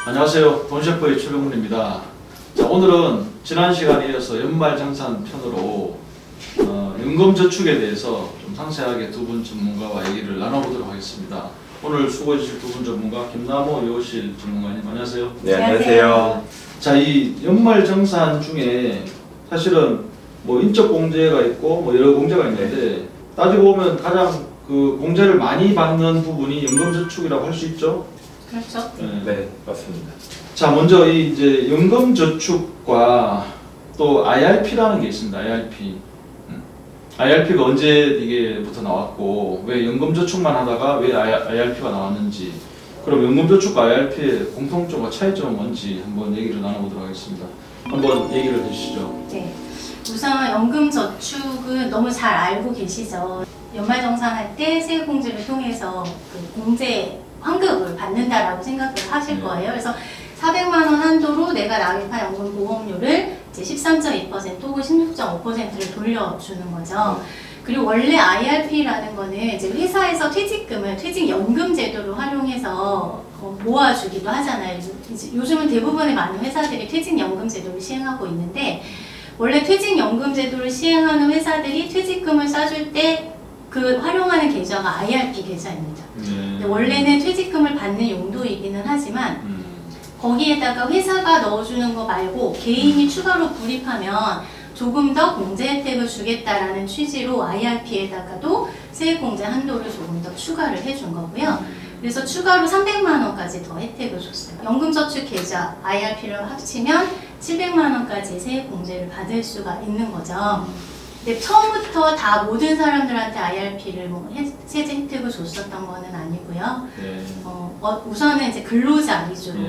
안녕하세요. 돈셰프의 최병문입니다. 자, 오늘은 지난 시간에 이어서 연말정산 편으로 연금저축에 대해서 좀 상세하게 두 분 전문가와 얘기를 나눠보도록 하겠습니다. 오늘 수고해주실 두 분 전문가 김남호 요실 전문가님 안녕하세요. 네, 안녕하세요. 자, 이 연말정산 중에 사실은 뭐 인적 공제가 있고 뭐 여러 공제가 있는데 따지고 보면 가장 그 공제를 많이 받는 부분이 연금저축이라고 할 수 있죠. 그렇죠. 네, 맞습니다. 자, 먼저 이 이제 연금저축과 또 IRP라는 게 있습니다. IRP. IRP가 언제 이게부터 나왔고 왜 연금저축만 하다가 왜 IRP가 나왔는지, 그럼 연금저축과 IRP의 공통점과 차이점은 뭔지 한번 얘기를 나눠보도록 하겠습니다. 한번 얘기를 해주시죠. 네. 우선 연금저축은 너무 잘 알고 계시죠. 연말정산할 때 세액공제를 통해서 그 공제 환급을 받는다라고 생각을 하실 거예요. 그래서 400만 원 한도로 내가 납입한 연금보험료를 이제 13.2% 혹은 16.5%를 돌려주는 거죠. 그리고 원래 IRP라는 거는 이제 회사에서 퇴직금을 퇴직연금 제도로 활용해서 모아주기도 하잖아요. 이제 요즘은 대부분의 많은 회사들이 퇴직연금 제도를 시행하고 있는데, 원래 퇴직연금 제도를 시행하는 회사들이 퇴직금을 싸줄 때 그 활용하는 계좌가 IRP 계좌입니다. 근데 원래는 퇴직금을 받는 용도이기는 하지만 거기에다가 회사가 넣어주는 거 말고 개인이 추가로 불입하면 조금 더 공제 혜택을 주겠다라는 취지로 IRP에다가도 세액공제 한도를 조금 더 추가를 해준 거고요. 그래서 추가로 300만 원까지 더 혜택을 줬어요. 연금저축 계좌 IRP를 합치면 700만 원까지 세액공제를 받을 수가 있는 거죠. 근데 처음부터 다 모든 사람들한테 IRP를 뭐 세제 혜택을 줬었던 거는 아니고요. 네. 우선은 이제 근로자 위주로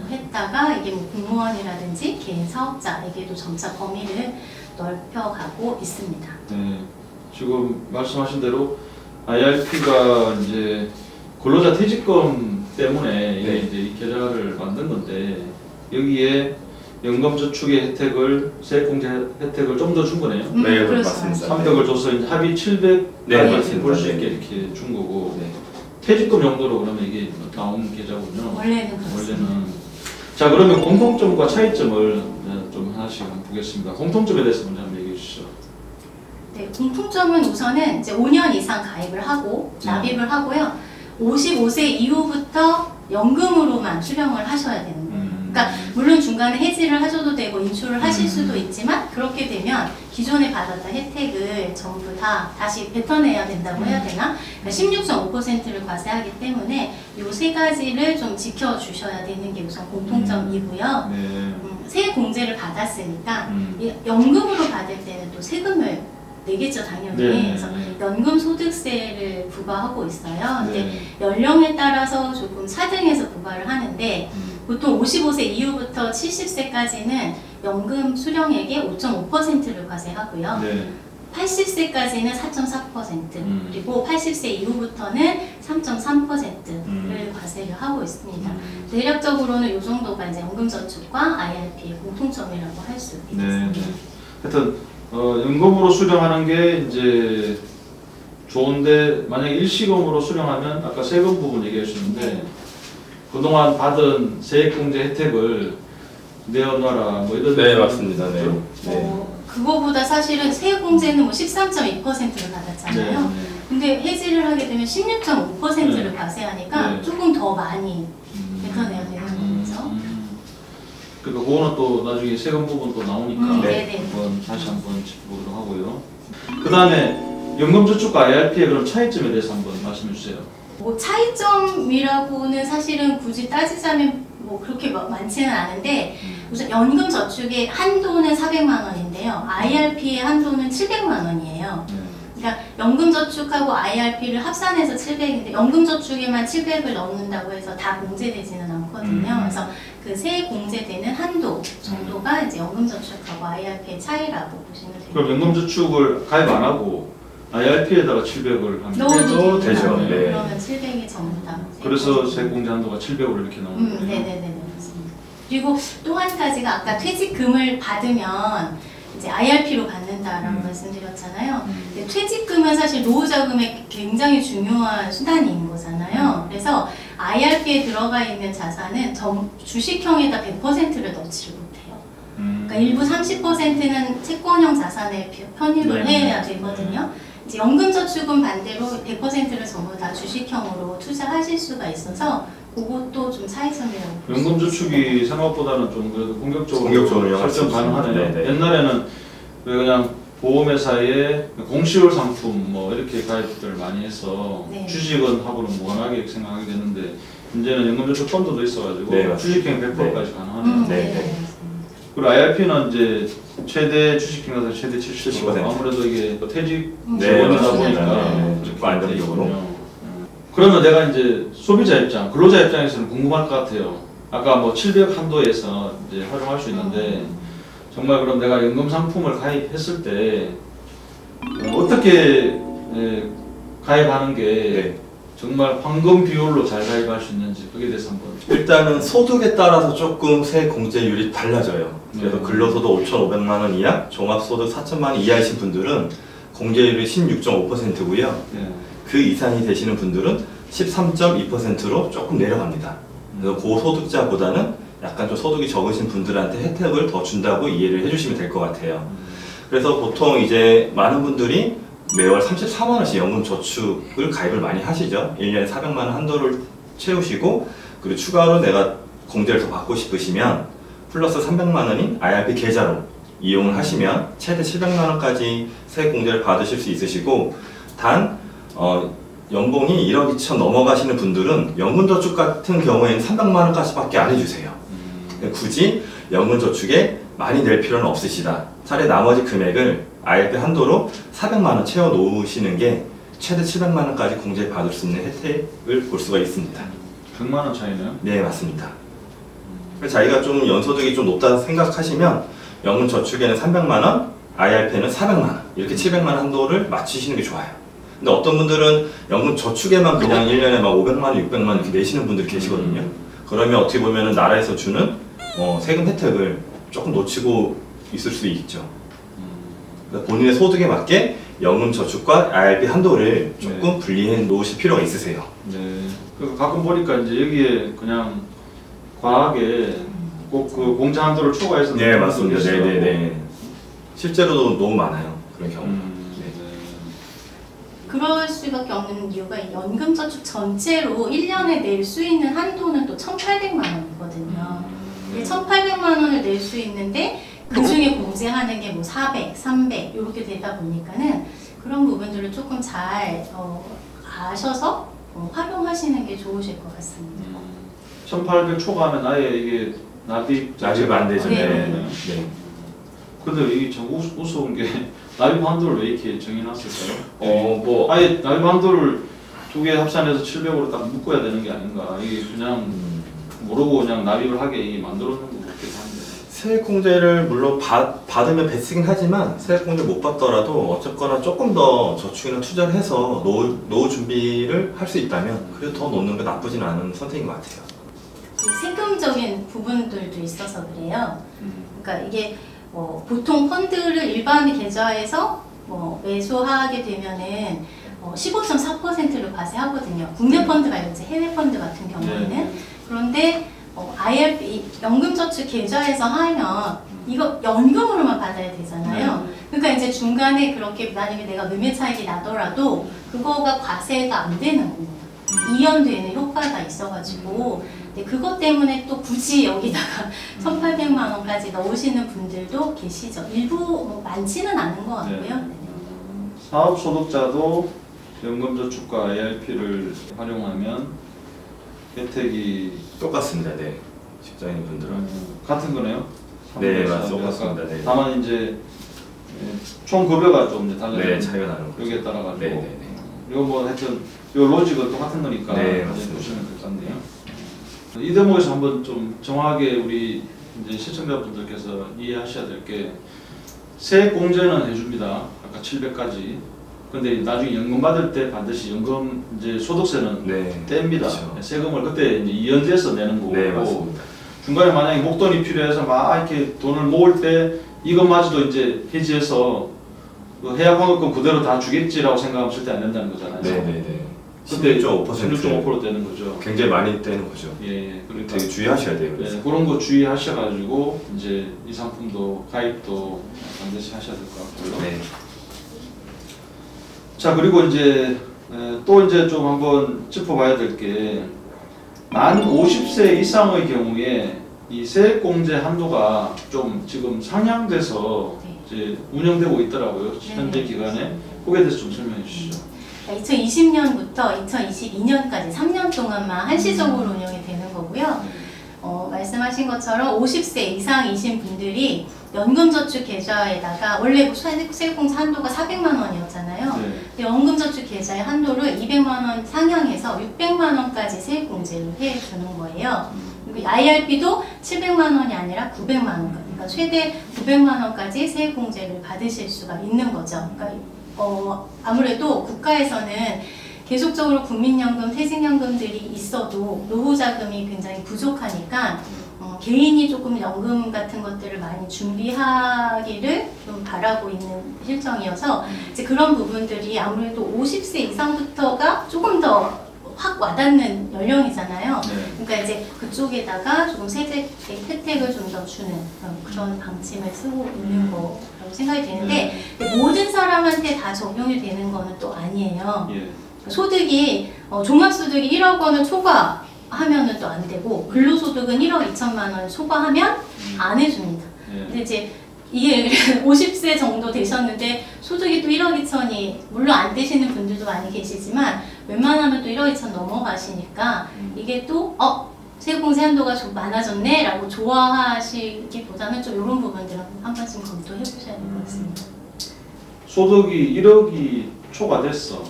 했다가 이게 뭐 공무원이라든지 개인 사업자에게도 점차 범위를 넓혀가고 있습니다. 네. 지금 말씀하신 대로 IRP가 이제 근로자 퇴직금 때문에 이게 이제 이 계좌를 만든 건데, 여기에 연금저축의 혜택을, 세액공제 혜택을 좀 더 준 거네요. 네, 그렇죠. 맞습니다. 300을 줘서 이제 합의 700까지 네, 맞습니다. 벌 수 있게 이렇게 준 거고, 퇴직금 용도로 그러면 이게 나온 계좌군요. 원래는 그렇습니다. 원래는. 자, 그러면 공통점과 차이점을 좀 하나씩 한번 보겠습니다. 공통점에 대해서 먼저 한번 얘기해 주시죠. 네, 공통점은 우선은 이제 5년 이상 가입을 하고 납입을 하고요. 55세 이후부터 연금으로만 수령을 하셔야 되는 거예요. 그러니까 물론 중간에 해지를 하셔도 되고 인출을 하실 수도 있지만, 그렇게 되면 기존에 받았던 혜택을 전부 다 다시 뱉어내야 된다고 해야 되나? 그러니까 16.5%를 과세하기 때문에 이 세 가지를 좀 지켜주셔야 되는 게 우선 공통점이고요. 세액 공제를 받았으니까 연금으로 받을 때는 또 세금을 내겠죠, 당연히. 그래서 연금소득세를 부과하고 있어요. 근데 연령에 따라서 조금 차등해서 부과를 하는데, 보통 55세 이후부터 70세까지는 연금 수령액의 5.5%를 과세하고요. 80세까지는 4.4%, 그리고 80세 이후부터는 3.3%를 과세를 하고 있습니다. 대략적으로는 이 정도가 이제 연금저축과 IRP의 공통점이라고 할 수 있겠습니다. 하여튼 연금으로 수령하는 게 이제 좋은데, 만약에 일시금으로 수령하면 아까 세금 부분 얘기해 주셨는데 그동안 받은 세액공제 혜택을 내어놔라 뭐 이런. 네, 맞습니다. 그거보다 사실은 세액공제는 뭐 13.2%를 받았잖아요. 근데 해지를 하게 되면 16.5%를 과세하니까 조금 더 많이 뱉어내야 되는 거죠. 그러니까 그거는 또 나중에 세금 부분 또 나오니까 한번 다시 한번 짚어보도록 하고요. 그 다음에 연금저축과 IRP의 그런 차이점에 대해서 한번 말씀해 주세요. 뭐 차이점이라고는 사실은 굳이 따지자면 뭐 그렇게 많지는 않은데, 우선 연금저축의 한도는 400만 원인데요. IRP의 한도는 700만 원이에요. 그러니까 연금저축하고 IRP를 합산해서 700인데 연금저축에만 700을 넣는다고 해서 다 공제되지는 않거든요. 그래서 그 세액 공제되는 한도 정도가 이제 연금저축하고 IRP의 차이라고 보시면 됩니다. 그럼 연금저축을 가입 안 하고 IRP에다가 700을 하면 넣어도 되죠. 그러면 700이 전부 다. 그래서 세액공제 한도가 700으로 이렇게 나오는 거예요. 네네네, 맞습니다. 그리고 또 한 가지가 아까 퇴직금을 받으면 이제 IRP로 받는다라고 말씀드렸잖아요. 근데 퇴직금은 사실 노후자금의 굉장히 중요한 수단인 거잖아요. 그래서 IRP에 들어가 있는 자산은 주식형에다 100%를 넣지를 못해요. 그러니까 일부 30%는 채권형 자산에 편입을 네. 해야 되거든요. 이제 연금저축은 반대로 100%를 전부 다 주식형으로 투자하실 수가 있어서 그것도 좀 차이점이라고 볼 수 연금저축이 생각보다는 좀 그래도 공격적으로 공격적으로 설정 영향을 가능하네요. 네, 네. 옛날에는 왜 그냥 보험회사에 공시율 상품 뭐 이렇게 가입들 많이 해서 네. 주식은 하고는 무관하게 생각하게 되는데 이제는 연금저축 펀드도 있어가지고 네, 맞습니다. 주식형 100%까지 가능하네요. 네, 네. 네. 그리고 IRP는 이제 최대 주식형에서 최대 70%. 70%. 아무래도 이게 퇴직 네, 지원이다 맞습니다. 보니까 네, 그렇게 조금 안정적으로. 돼 있군요. 그러면 내가 이제 소비자 입장, 근로자 입장에서는 궁금할 것 같아요. 아까 뭐 700 한도에서 이제 활용할 수 있는데 정말 그럼 내가 연금 상품을 가입했을 때 어떻게 가입하는 게 네. 정말 황금 비율로 잘 가입할 수 있는지 그게 대해서 한번. 일단은 소득에 따라서 조금 세액 공제율이 달라져요. 그래서 네. 근로소득 5,500만 원 이하, 종합소득 4천만 원 이하이신 분들은 공제율이 16.5%고요. 네. 그 이상이 되시는 분들은 13.2%로 조금 내려갑니다. 그래서 고소득자보다는 약간 좀 소득이 적으신 분들한테 혜택을 더 준다고 이해를 해주시면 될 것 같아요. 그래서 보통 이제 많은 분들이 매월 34만 원씩 연금저축을 가입을 많이 하시죠. 1년에 400만 원 한도를 채우시고 그리고 추가로 내가 공제를 더 받고 싶으시면 플러스 300만 원인 IRP 계좌로 이용을 하시면 최대 700만 원까지 세액 공제를 받으실 수 있으시고 단 연봉이 1억 2천 넘어가시는 분들은 연금저축 같은 경우에는 300만 원까지밖에 안 해주세요. 굳이 연금저축에 많이 낼 필요는 없으시다. 차라리 나머지 금액을 IRP 한도로 400만 원 채워 놓으시는 게 최대 700만 원까지 공제 받을 수 있는 혜택을 볼 수가 있습니다. 100만 원 차이네요. 네, 맞습니다. 그래서 자기가 좀 연소득이 좀 높다 생각하시면 연금저축에는 300만 원, IRP에는 400만 원 이렇게 700만 원 한도를 맞추시는 게 좋아요. 근데 어떤 분들은 연금저축에만 그냥 1년에 막 500만 원, 600만 원 이렇게 내시는 분들이 계시거든요. 그러면 어떻게 보면 나라에서 주는 세금 혜택을 조금 놓치고 있을 수 있죠. 그러니까 본인의 소득에 맞게 연금저축과 IRP 한도를 조금 분리해 놓으실 필요가 있으세요. 네. 그래서 가끔 보니까 이제 여기에 그냥 과하게 꼭 그 공제 한도를 초과해서 네, 맞습니다. 네네네. 실제로도 너무 많아요. 그런 경우. 네. 그럴 수밖에 없는 이유가 이 연금저축 전체로 1년에 낼 수 있는 한도는 또 1,800만 원이거든요. 이 1,800만 원을 낼 수 있는데 그 중에 공제하는 게 뭐 400, 300 이렇게 되다 보니까는 그런 부분들을 조금 잘 아셔서 활용하시는 게 좋으실 것 같습니다. 1800 초과하면 아예 이게 납입 납입 안 되죠. 네. 네. 네. 근데 이게 참 우스운 게 납입 한도를 왜 이렇게 정해놨을까요? 뭐 아예 납입 한도를 두 개 합산해서 700으로 딱 묶어야 되는 게 아닌가. 이게 그냥 모르고 그냥 납입을 하게 만들어 놓은 것 같기도 한데. 세액 공제를 물론 받으면 뱃쓰긴 하지만 세액 공제 못 받더라도 어쨌거나 조금 더 저축이나 투자를 해서 노후 준비를 할 수 있다면 그래도 더 놓는 게 나쁘진 않은 선택인 것 같아요. 세금적인 부분들도 있어서 그래요. 그러니까 이게 보통 펀드를 일반 계좌에서 매수하게 되면은 15.4%를 과세하거든요. 국내 펀드 말고 이제 해외 펀드 같은 경우에는. 네. 그런데 IRP 연금저축 계좌에서 하면 이거 연금으로만 받아야 되잖아요. 그러니까 이제 중간에 그렇게 만약에 내가 매매 차익이 나더라도 그거가 과세가 안 되는 거예요. 이연되는 효과가 있어가지고 그것 때문에 또 굳이 여기다가 1,800만 원까지 넣으시는 분들도 계시죠. 일부 많지는 않은 것 같고요. 네. 사업 소득자도 연금저축과 IRP를 활용하면 혜택이 똑같습니다. 네. 직장인 분들은. 같은 거네요. 네, 똑같습니다. 네. 다만 이제 총 급여가 좀 이제 달라요. 네, 차이가 나는 거죠. 여기에 따라 가지고. 네, 네, 네. 이거 뭐 하여튼 이 로직은 똑같은 거니까 네, 이제 맞습니다. 보시면 될 것 같네요. 이 대목에서 한번 좀 정확하게 우리 이제 시청자분들께서 이해하셔야 될 게 세액 공제는 해줍니다. 아까 700까지. 근데 나중에 연금 받을 때 반드시 연금 이제 소득세는 네. 뗍니다. 그렇죠. 세금을 그때 이제 이연돼서 내는 거고. 네, 맞습니다. 중간에 만약에 목돈이 필요해서 막 이렇게 돈을 모을 때 이것마저도 이제 해지해서 그 해약 환급금 그대로 다 주겠지라고 생각하면 절대 안 된다는 거잖아요. 네, 네, 네. 그때 16.5% 16.5% 되는 거죠. 굉장히 많이 떼는 거죠. 예, 그러니까 되게 주의하셔야 돼요. 그래서. 네, 그런 거 주의하셔가지고 이제 이 상품도 가입도 반드시 하셔야 될 것 같고요. 네. 자, 그리고 이제 또 이제 좀 한번 짚어봐야 될 게 만 50세 이상의 경우에 이 세액공제 한도가 좀 지금 상향돼서 네. 이제 운영되고 있더라고요. 현재 네. 기간에. 그거에 대해서 좀 설명해 주시죠. 2020년부터 2022년까지 3년 동안만 한시적으로 운영이 되는 거고요. 네. 말씀하신 것처럼 50세 이상이신 분들이 연금저축 계좌에다가 원래 세액공제 한도가 400만 원이었잖아요. 네. 근데 연금저축 계좌의 한도를 200만 원 상향해서 600만 원까지 세액공제를 해주는 거예요. 그리고 IRP도 700만 원이 아니라 900만 원, 그러니까 최대 900만 원까지 세액공제를 받으실 수가 있는 거죠. 그러니까 아무래도 국가에서는 계속적으로 국민연금, 퇴직연금들이 있어도 노후자금이 굉장히 부족하니까 개인이 조금 연금 같은 것들을 많이 준비하기를 좀 바라고 있는 실정이어서 이제 그런 부분들이 아무래도 50세 이상부터가 조금 더 확 와닿는 연령이잖아요. 네. 그러니까 이제 그쪽에다가 조금 세제 혜택을 좀 더 주는 그런 방침을 쓰고 있는 거라고 생각이 되는데 모든 사람한테 다 적용이 되는 거는 또 아니에요. 예. 소득이 종합소득이 1억 원을 초과하면은 또 안 되고 근로소득은 1억 2천만 원 초과하면 안 해줍니다. 예. 근데 이제 이게 50세 정도 되셨는데 소득이 또 1억 2천이 물론 안 되시는 분들도 많이 계시지만 웬만하면 또 1억 2천 넘어가시니까 이게 또 세액공제 한도가 좀 많아졌네 라고 좋아하시기보다는 좀 이런 부분들은 한 번쯤 검토해 보셔야 될 것 같습니다. 소득이 1억이 초과됐어.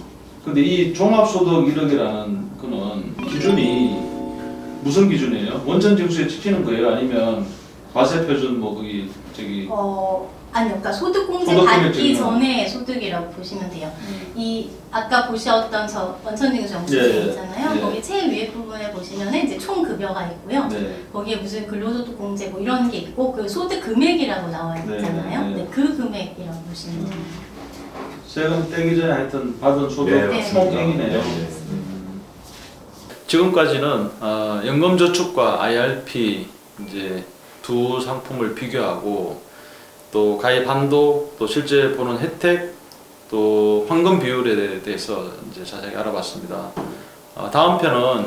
근데 이 종합소득 1억이라는 거는 기준이 무슨 기준이에요? 원천징수에 찍히는 거예요? 아니면 과세표준 뭐 거기 저기 아니요, 그러니까 소득공제 소득 받기 금액적이면. 전에 소득이라고 보시면 돼요. 이 아까 보셨던 저 원천징수 영수증 예, 있잖아요. 예. 거기 제일 위에 부분에 보시면은 이제 총 급여가 있고요. 네. 거기에 무슨 근로소득 공제 뭐 이런 게 있고 그 소득 금액이라고 나와 있잖아요. 네, 네. 그 금액이라고 보시면 돼요. 세금 떼기 전에 하여튼 받은 소득 네, 맞습니다. 총액이네요. 네. 지금까지는 연금저축과 IRP 이제 두 상품을 비교하고 또 가입 한도, 또 실제 보는 혜택, 또 환급 비율에 대해서 이제 자세히 알아봤습니다. 다음 편은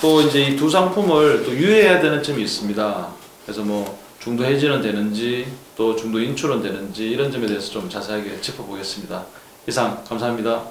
또 이제 이 두 상품을 또 유의해야 되는 점이 있습니다. 그래서 뭐 중도 해지는 되는지 또 중도 인출은 되는지 이런 점에 대해서 좀 자세하게 짚어보겠습니다. 이상 감사합니다.